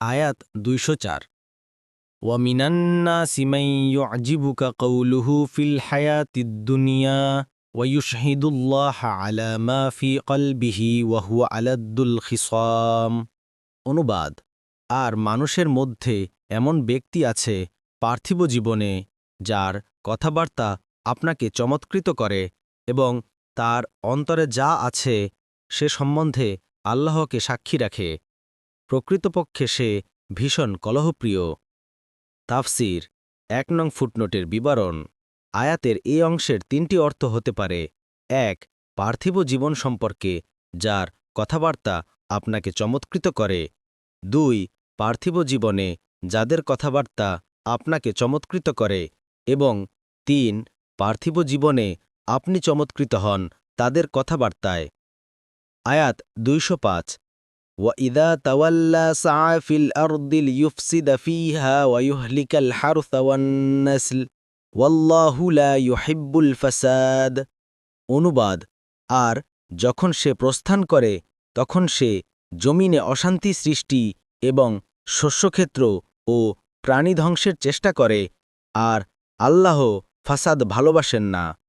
আয়াত ২০৪ ওয়ামিনান নাসি মান ইউজিবুকা কওলুহু ফিল হায়াতিদ দুনিয়া ওয়া ইউশহিদুল্লাহা আলা মা ফি কলবিহি ওয়া হুয়া আলাদ্দুল খিসাম। অনুবাদ: আর মানুষের মধ্যে এমন ব্যক্তি আছে পার্থিব জীবনে যার কথাবার্তা আপনাকে চমৎকৃত করে এবং তার অন্তরে যা আছে সে সম্বন্ধে আল্লাহকে সাক্ষী রাখে। প্রকৃতপক্ষে সে ভীষণ কলহপ্রিয়। তাফসির ১ নং ফুটনোটের বিবরণ: আয়াতের এই অংশের ৩টি অর্থ হতে পারে। ১. পার্থিব জীবন সম্পর্কে যার কথাবার্তা আপনাকে চমৎকৃত করে। ২. পার্থিব জীবনে যাদের কথাবার্তা আপনাকে চমৎকৃত করে এবং ৩. পার্থিব জীবনে আপনি চমৎকৃত হন তাদের কথাবার্তায়। আয়াত ২০৫ وَإِذَا تَوَلَّى سَعَىٰ فِي الْأَرْضِ لِيُفْسِدَ فِيهَا وَيُهْلِكَ الْحَرْثَ وَالنَّسْلَ وَاللَّهُ لَا يُحِبُّ الْفَسَادَ। অনুবাদ: আর যখন সে প্রস্থান করে তখন সে জমিনে অশান্তি সৃষ্টি এবং শস্যক্ষেত্র ও প্রাণী ধ্বংসের চেষ্টা করে, আর আল্লাহ ফাসাদ ভালোবাসেন না।